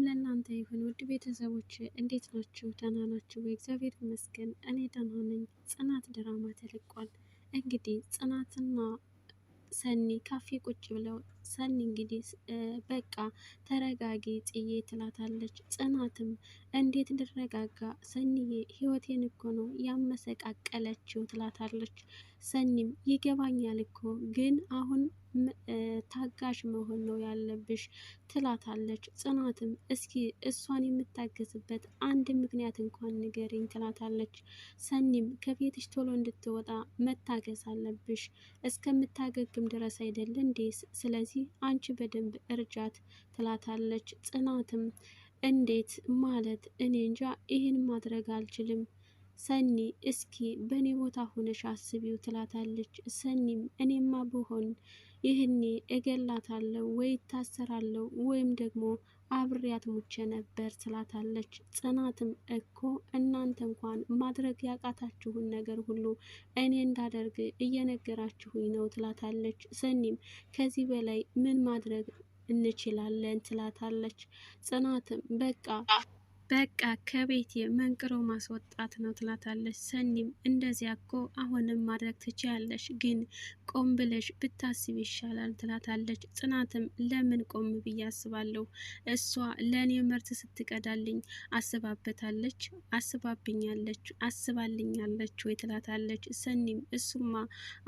ለእናንተ ይሁን ውድ ቤተሰቦች፣ እንዴት ናችሁ? ደህና ናችሁ? እግዚአብሔር ይመስገን እኔ ደህና ነኝ። ጽናት ድራማ ተለቋል። እንግዲህ ጽናትና ሰኒ ካፌ ቁጭ ብለው ሰኒ እንግዲህ በቃ ተረጋጊ ጽዬ ትላታለች። ጽናትም እንዴት እንድረጋጋ ሰኒዬ፣ ህይወቴን እኮ ነው ያመሰቃቀለችው ትላታለች። ሰኒም ይገባኛል እኮ ግን አሁን ታጋሽ መሆን ነው ያለብሽ ትላታለች። ጽናትም እስኪ እሷን የምታገዝበት አንድ ምክንያት እንኳን ንገሪኝ ትላታለች። ሰኒም ከቤትሽ ቶሎ እንድትወጣ መታገዝ አለብሽ እስከምታገግም ድረስ አይደል እንዴ? ስለዚህ አንቺ በደንብ እርጃት ትላታለች። ጽናትም እንዴት ማለት? እኔ እንጃ ይህን ማድረግ አልችልም ሰኒ እስኪ በእኔ ቦታ ሆነሽ አስቢው ትላታለች። ሰኒም እኔማ ብሆን ይህኔ እገላታለሁ ወይ ታሰራለሁ ወይም ደግሞ አብሬያት ሙቼ ነበር ትላታለች። ጽናትም እኮ እናንተ እንኳን ማድረግ ያቃታችሁን ነገር ሁሉ እኔ እንዳደርግ እየነገራችሁኝ ነው ትላታለች። ሰኒም ከዚህ በላይ ምን ማድረግ እንችላለን ትላታለች። ጽናትም በቃ ከቤቴ መንቅሮ ማስወጣት ነው ትላታለች። ሰኒም እንደዚያ እኮ አሁንም ማድረግ ትችያለሽ፣ ግን ቆም ብለሽ ብታስብ ይሻላል ትላታለች። ጽናትም ለምን ቆም ብዬ አስባለሁ? እሷ ለእኔ መርት ስትቀዳልኝ አስባበታለች፣ አስባልኛለች ወይ ትላታለች። ሰኒም እሱማ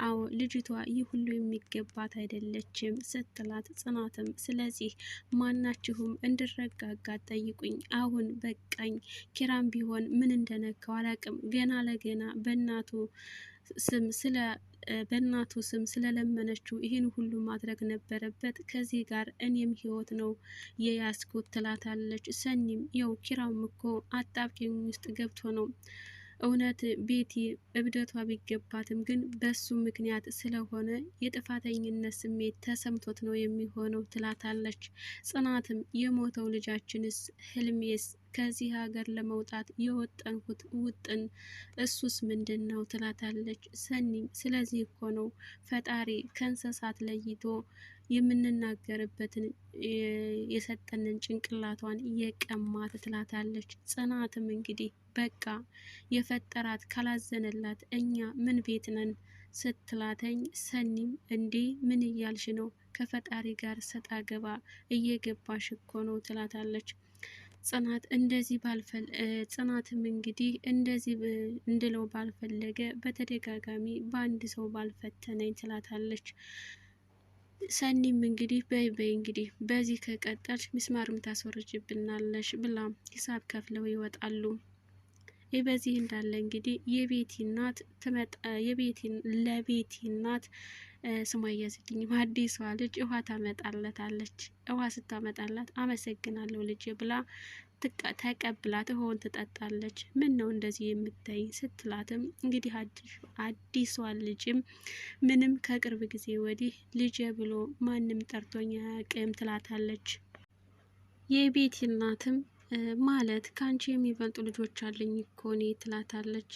አዎ ልጅቷ ይህ ሁሉ የሚገባት አይደለችም ስትላት፣ ጽናትም ስለዚህ ማናችሁም እንድረጋጋ ጠይቁኝ፣ አሁን በቃኝ። ኪራም ቢሆን ምን እንደነካው አላቅም፣ ገና ለገና በእናቱ ስም ስለለመነችው ይህን ሁሉ ማድረግ ነበረበት። ከዚህ ጋር እኔም ህይወት ነው የያዝኩት ትላታለች። ሰኒም የው ኪራም እኮ አጣብቂኝ ውስጥ ገብቶ ነው እውነት ቤቲ እብደቷ ቢገባትም ግን በሱ ምክንያት ስለሆነ የጥፋተኝነት ስሜት ተሰምቶት ነው የሚሆነው ትላታለች። ጽናትም የሞተው ልጃችንስ ህልሜስ ከዚህ ሀገር ለመውጣት የወጠንኩት ውጥን እሱስ ምንድን ነው ትላታለች። ሰኒም ስለዚህ እኮ ነው ፈጣሪ ከእንስሳት ለይቶ የምንናገርበትን የሰጠንን ጭንቅላቷን የቀማት ትላታለች። ጽናትም እንግዲህ በቃ የፈጠራት ካላዘነላት እኛ ምን ቤት ነን ስትላተኝ፣ ሰኒም እንዴ ምን እያልሽ ነው? ከፈጣሪ ጋር ሰጣ ገባ እየገባሽ እኮ ነው ትላታለች። ጽናትም እንግዲህ እንደዚህ እንድለው ባልፈለገ በተደጋጋሚ በአንድ ሰው ባልፈተነኝ ትላታለች። ሰኒም እንግዲህ በይ እንግዲህ በዚህ ከቀጠልሽ ሚስማርም ታስወርጅብናለሽ ብላ ሂሳብ ከፍለው ይወጣሉ። ይህ በዚህ እንዳለ እንግዲህ የቤቲ እናት ለቤቲ እናት ስሟ እያዝልኝ አዲሷ ልጅ ውሃ ታመጣለታለች። ውሃ ስታመጣላት አመሰግናለሁ ልጅ ብላ ተቀብላት ውሃውን ትጠጣለች። ምን ነው እንደዚህ የምታይ ስትላትም እንግዲህ አዲሷ ልጅም ምንም ከቅርብ ጊዜ ወዲህ ልጅ ብሎ ማንም ጠርቶኝ አያውቅም ትላታለች። የቤቲ እናትም ማለት ከአንቺ የሚበልጡ ልጆች አለኝ እኮ እኔ ትላታለች።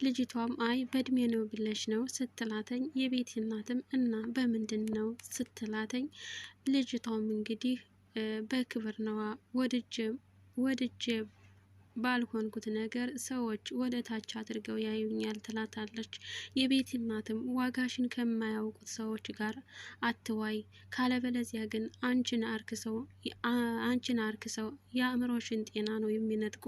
ልጅቷም አይ በእድሜ ነው ብለሽ ነው ስትላተኝ፣ የቤቲ እናትም እና በምንድን ነው ስትላተኝ፣ ልጅቷም እንግዲህ በክብር ነዋ ወድጄ ባልሆንኩት ነገር ሰዎች ወደ ታች አድርገው ያዩኛል ትላታለች። የቤቲ እናትም ዋጋሽን ከማያውቁት ሰዎች ጋር አትዋይ፣ ካለበለዚያ ግን አንቺን አርክሰው የአእምሮሽን ጤና ነው የሚነጥቁ፣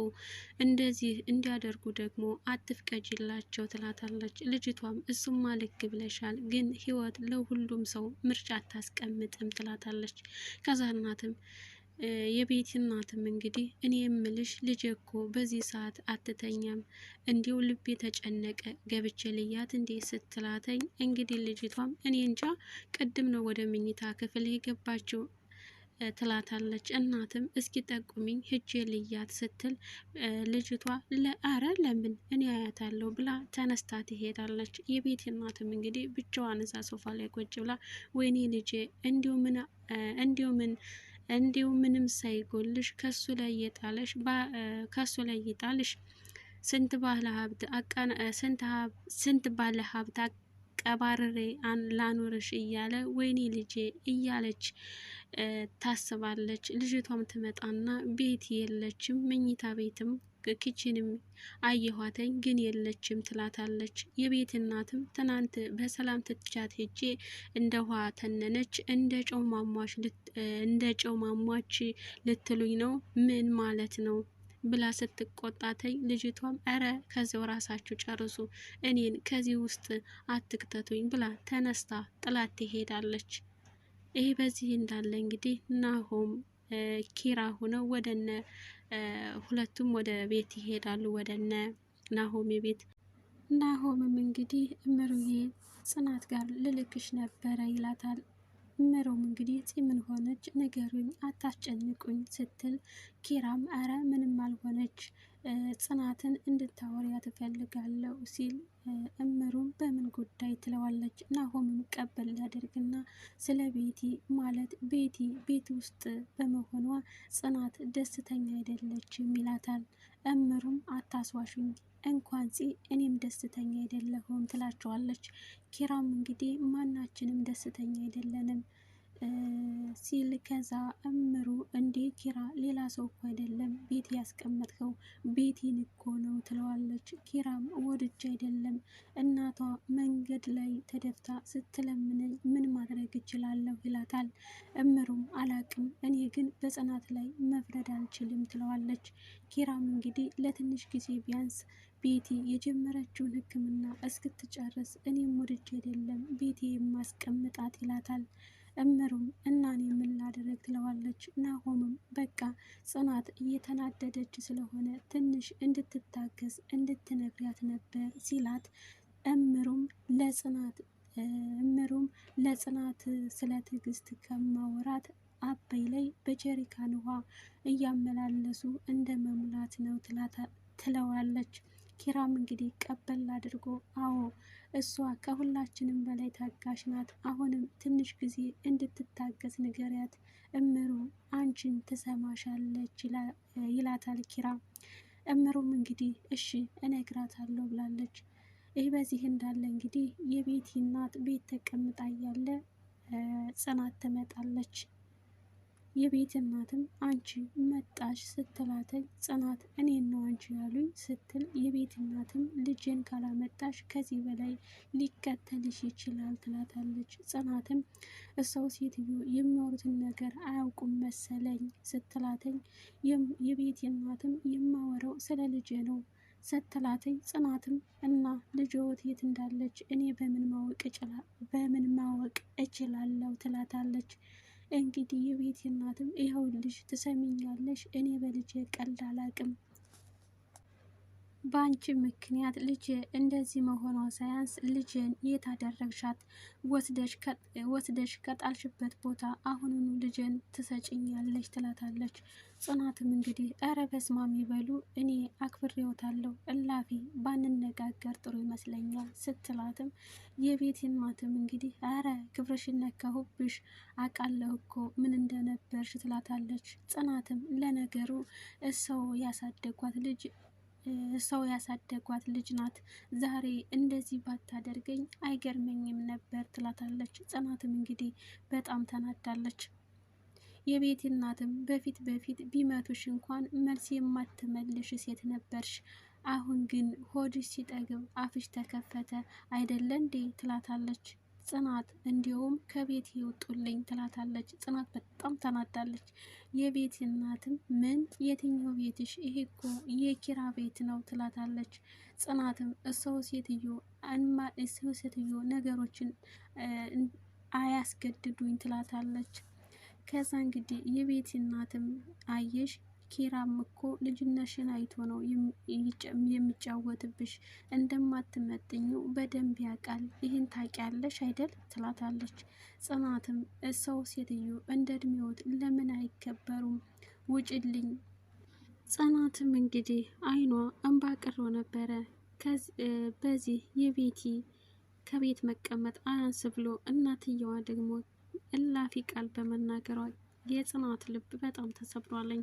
እንደዚህ እንዲያደርጉ ደግሞ አትፍቀጅላቸው ትላታለች። ልጅቷም እሱማ ልክ ብለሻል፣ ግን ህይወት ለሁሉም ሰው ምርጫ አታስቀምጥም ትላታለች። ከዛ እናትም የቤቲ እናትም እንግዲህ እኔ የምልሽ ልጅ እኮ በዚህ ሰዓት አትተኛም፣ እንዲሁ ልቤ ተጨነቀ ገብቼ ልያት እንዴ ስትላተኝ፣ እንግዲህ ልጅቷም እኔ እንጃ ቅድም ነው ወደ መኝታ ክፍል የገባችው ትላታለች። እናትም እስኪ ጠቁሚኝ ሂጄ ልያት ስትል ልጅቷ አረ ለምን እኔ አያታለሁ ብላ ተነስታ ትሄዳለች። የቤቲ እናትም እንግዲህ ብቻዋን እዛ ሶፋ ላይ ቁጭ ብላ ወይኔ ልጄ እንዲሁ ምንም ሳይጎልሽ ከሱ ላይ ይጣልሽ፣ ስንት ባለ ሀብት ቀባርሬ ላኑርሽ እያለ ወይኔ ልጄ እያለች ታስባለች። ልጅቷም ትመጣና ቤት የለችም፣ መኝታ ቤትም ኪችንም አየኋተኝ ግን የለችም ትላታለች። የቤት እናትም ትናንት በሰላም ትቻት ሄጄ እንደ ውሃ ተነነች፣ እንደ ጨው ማሟች ልትሉኝ ነው? ምን ማለት ነው ብላ ስትቆጣተኝ፣ ልጅቷም እረ ከዚያው ራሳችሁ ጨርሱ፣ እኔን ከዚህ ውስጥ አትክተቱኝ ብላ ተነስታ ጥላት ትሄዳለች። ይሄ በዚህ እንዳለ እንግዲህ ናሆም ኪራ ሆነው ወደነ ሁለቱም ወደ ቤት ይሄዳሉ፣ ወደነ ናሆም ቤት። ናሆምም እንግዲህ እምሩዬ ጽናት ጋር ልልክሽ ነበረ ይላታል። እምሩም እንግዲህ ምን ሆነች ንገሩኝ፣ አታስጨንቁኝ ስትል ኪራም አረ ምንም አልሆነች ጽናትን እንድታወሪያ ትፈልጋለሁ ሲል እምሩም በምን ጉዳይ ትለዋለች። ናሆምም ቀበል ሊያደርግና ስለ ቤቲ ማለት ቤቲ ቤት ውስጥ በመሆኗ ጽናት ደስተኛ አይደለችም ይላታል። እምሩም አታስዋሹኝ እንኳን እኔም ደስተኛ አይደለሁም ትላቸዋለች። ኪራም እንግዲህ ማናችንም ደስተኛ አይደለንም ሲል ከዛ እምሩ እንዴ ኪራ ሌላ ሰው እኮ አይደለም ቤት ያስቀመጥከው ቤቲን እኮ ነው ትለዋለች። ኪራም ወድጄ አይደለም እናቷ መንገድ ላይ ተደፍታ ስትለምነኝ ምን ማድረግ እችላለሁ ይላታል። እምሩም አላቅም እኔ ግን በጽናት ላይ መፍረድ አልችልም ትለዋለች። ኪራም እንግዲህ ለትንሽ ጊዜ ቢያንስ ቤቲ የጀመረችውን ሕክምና እስክትጨርስ እኔም ወድጄ አይደለም ቤቲ የማስቀምጣት ይላታል። እምሩም እና እኔ ምን ላደርግ ትለዋለች። ናሆምም በቃ ጽናት እየተናደደች ስለሆነ ትንሽ እንድትታገስ እንድትነግሪያት ነበር ሲላት፣ እምሩም ለጽናት ስለ ትዕግስት ከማወራት አበይ ላይ በጀሪካን ውሃ እያመላለሱ እንደ መሙላት ነው ትለዋለች። ኪራም እንግዲህ ቀበል አድርጎ አዎ እሷ ከሁላችንም በላይ ታጋሽ ናት፣ አሁንም ትንሽ ጊዜ እንድትታገስ ንገሪያት፣ እምሩ አንቺን ትሰማሻለች ይላታል ኪራ። እምሩም እንግዲህ እሺ እነግራታለሁ ብላለች። ይህ በዚህ እንዳለ እንግዲህ የቤቲ እናት ቤት ተቀምጣ እያለ ጽናት ትመጣለች። የቤት እናትም አንቺ መጣሽ ስትላተኝ ጽናት እኔን ነው አንቺ ያሉኝ ስትል፣ የቤት እናትም ልጅን ካላመጣሽ ከዚህ በላይ ሊከተልሽ ይችላል ትላታለች። ጽናትም እሰው ሴትዮ የሚያወሩትን ነገር አያውቁም መሰለኝ ስትላተኝ፣ የቤት እናትም የማወራው ስለ ልጄ ነው ስትላተኝ፣ ጽናትም እና ልጅዎት የት እንዳለች እኔ በምን ማወቅ እችላለሁ ትላታለች። እንግዲህ የቤት እናትም ይኸውልሽ ትሰሚኛለሽ፣ እኔ በልጄ ቀልድ አላቅም፣ በአንቺ ምክንያት ልጄ እንደዚህ መሆኗ ሳያንስ ልጄን የት አደረግሻት? ወስደሽ ከጣልሽበት ቦታ አሁኑኑ ልጄን ትሰጭኛለች ትላታለች። ጽናትም እንግዲህ እረ በስማም ይበሉ፣ እኔ አክብሬዎታለሁ፣ እላፊ ባንነጋገር ጥሩ ይመስለኛል ስትላትም፣ የቤት እናትም እንግዲህ እረ ክብርሽን ነካሁብሽ አቃለሁ እኮ ምን እንደነበርሽ ትላታለች። ጽናትም ለነገሩ ሰው ያሳደጓት ልጅ ናት፣ ዛሬ እንደዚህ ባታደርገኝ አይገርመኝም ነበር ትላታለች። ጽናትም እንግዲህ በጣም ተናዳለች። የቤት እናትም በፊት ቢመቱሽ እንኳን መልስ የማትመልሽ ሴት ነበርሽ፣ አሁን ግን ሆድሽ ሲጠግብ አፍሽ ተከፈተ አይደለ እንዴ ትላታለች። ጽናት እንዲሁም ከቤት ይውጡልኝ ትላታለች። ጽናት በጣም ተናዳለች። የቤት እናትም ምን የትኛው ቤትሽ? ይሄ እኮ የኪራ ቤት ነው ትላታለች። ጽናትም እሰው ሴትዮ ነገሮችን አያስገድዱኝ ትላታለች። ከዛ እንግዲህ የቤት እናትም አየሽ ኪራም እኮ ልጅነሽን አይቶ ነው የሚጫወትብሽ፣ እንደማትመጥኙ በደንብ ያውቃል፣ ይህን ታውቂያለሽ አይደል ትላታለች። ጽናትም ሰው ሴትዮ እንደ እድሜዎት ለምን አይከበሩም? ውጭልኝ። ጽናትም እንግዲህ አይኗ እንባ ቅሮ ነበረ። በዚህ የቤቲ ከቤት መቀመጥ አያንስ ብሎ እናትየዋ ደግሞ እላፊ ቃል በመናገሯ የጽናት ልብ በጣም ተሰብሯለኝ።